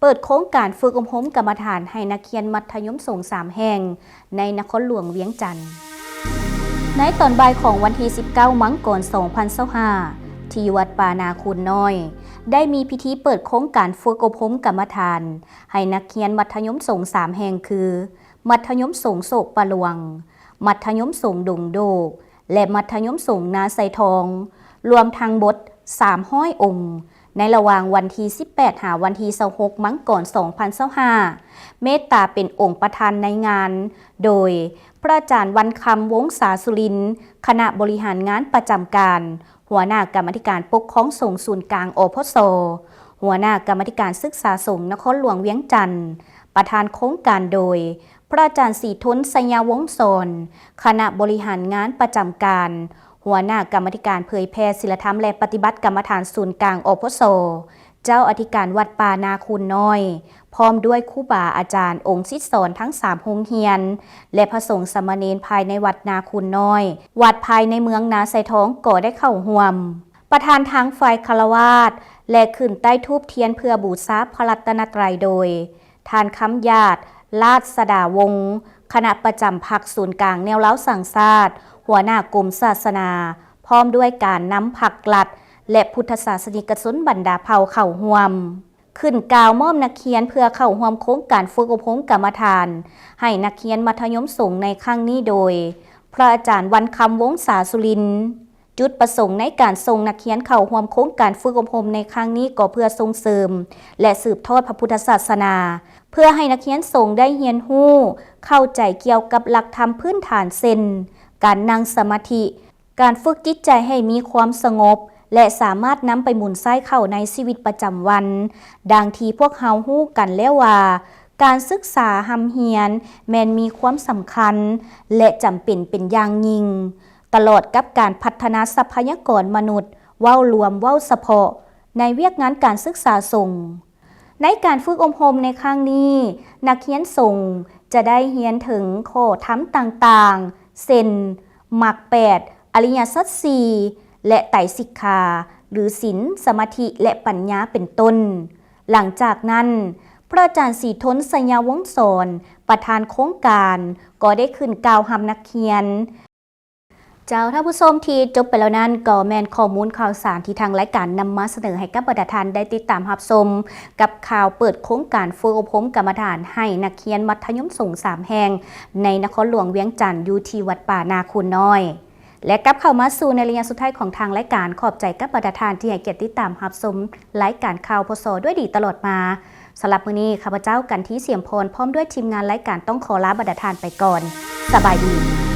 เปิดโครงการฝึกอบรมกรรมฐานให้นักเรียนมัธยมศึกษา3 แห่งในนครหลวงเวียงจันทน์ในตอนบ่ายของวันที่ 19 มังกร 2025 ที่วัดป่านาคูนน้อยได้มีพิธีเปิดโครงการฝึกอบรมกรรมฐานให้นักเรียนมัธยมศึกษา3 แห่งคือมัธยมศึกษาโศกปะหลวงมัธยมศึกษาดงโดกและมัธยมศึกษานาไซทองรวมทั้งหมด300 องค์ในระหว่างวันที่ 18 หาวันที่ 26 มังกร 2025 เมตตาเป็นองค์ประธานในงานโดยพระอาจารย์วันคำวงศาสุรินทร์คณะบริหารงานประจำการหัวหน้ากรรมาธิการปกครองสงฆ์ศูนย์กลางอพส.หัวหน้ากรรมาธิการศึกษาสงฆ์นครหลวงเวียงจันทน์ประธานโครงการโดยพระอาจารย์ศรีทุนสยาวงศ์สอนคณะบริหารงานประจำการหัวหน้ากรรมาธิการเผยแพร่ศีลธรรมและปฏิบัติกรรมฐานศูนย์กลางอพส.เจ้าอธิการวัดป่านาคูนน้อยพร้อมด้วยครูบาอาจารย์องค์ศิษย์สอนทั้ง3 โรงเรียนและพระสงฆ์สามเณรภายในวัดนาคูนน้อยวัดภายในเมืองนาไซทองก็ได้เข้าร่วมประธานทางฝ่ายฆราวาสและขึ้นใต้ธูปเทียนเพื่อบูชาพระรัตนตรัยโดยท่านคำญาติลาดสดาวงศ์คณะประจำพรรคศูนย์กลางแนวเล้าสังศาสตร์หัวหน้ากรมศาสนาพร้อมด้วยการนำผักกลัดและพุทธศาสนิกชนบรรดาเผ่าเข้าร่วมขึ้นกล่าวมอบนักเรียนเพื่อเข้าร่วมโครงการฝึกอบรมกรรมฐานให้นักเรียนมัธยมศึกษาในครั้งนี้โดยพระอาจารย์วันคำวงศาสุรินทร์จุดประสงค์ในการส่งนักเรียนเข้าร่วมโครงการฝึกอบรมในครั้งนี้ก็เพื่อส่งเสริมและสืบทอดพระพุทธศาสนาเพื่อให้นักเรียนสงฆ์ได้เรียนรู้เข้าใจเกี่ยวกับหลักธรรมพื้นฐานเช่นการนั่งสมาธิการฝึกจิตใจให้มีความสงบและสามารถนำไปหมุนไส้เข้าในชีวิตประจำวันดังที่พวกเฮาฮู้กันแล้วว่าการศึกษาหำเฮียนแม้นมีความสำคัญและจำเป็นเป็นอย่างยิ่งตลอดกับการพัฒนาทรัพยากรมนุษย์เว้ารวมเว้าเฉพาะในเวียกงานการศึกษาสงฆ์ในการฝึกอบรมในครั้งนี้นักเรียนสงฆ์จะได้เรียนถึงข้อธรรมต่างๆเช่นมรรค8อริยสัจ4และไตรสิกขาหรือศีลสมาธิและปัญญาเป็นต้นหลังจากนั้นพระอาจารย์ศรีทนสยาวงศ์สอนประธานโครงการก็ได้ขึ้นกล่าวหำนักเรียนเจ้าท่านผู้ชมที่จบไปแล้วนั้นก็แม่นข้อมูลข่าวสารที่ทางรายการนำมาเสนอให้กับบรรดาท่านได้ติดตามรับชมกับข่าวเปิดโครงการฝึกอบรมกรรมฐานให้นักเรียนมัธยมศึกษา3 แห่งในนครหลวงเวียงจันทน์อยู่ที่วัดป่านาคูนน้อยและกลับเข้ามาสู่ในระยะสุดท้ายของทางรายการขอบใจกับบรรดาท่านที่ให้เกียรติติดตามรับชมรายการข่าวพศด้วยดีตลอดมาสำหรับมื้อนี้ข้าพเจ้ากันที่เสียมพรพร้อมด้วยทีมงานรายการต้องขอลาบรรดาท่านไปก่อนสบายดี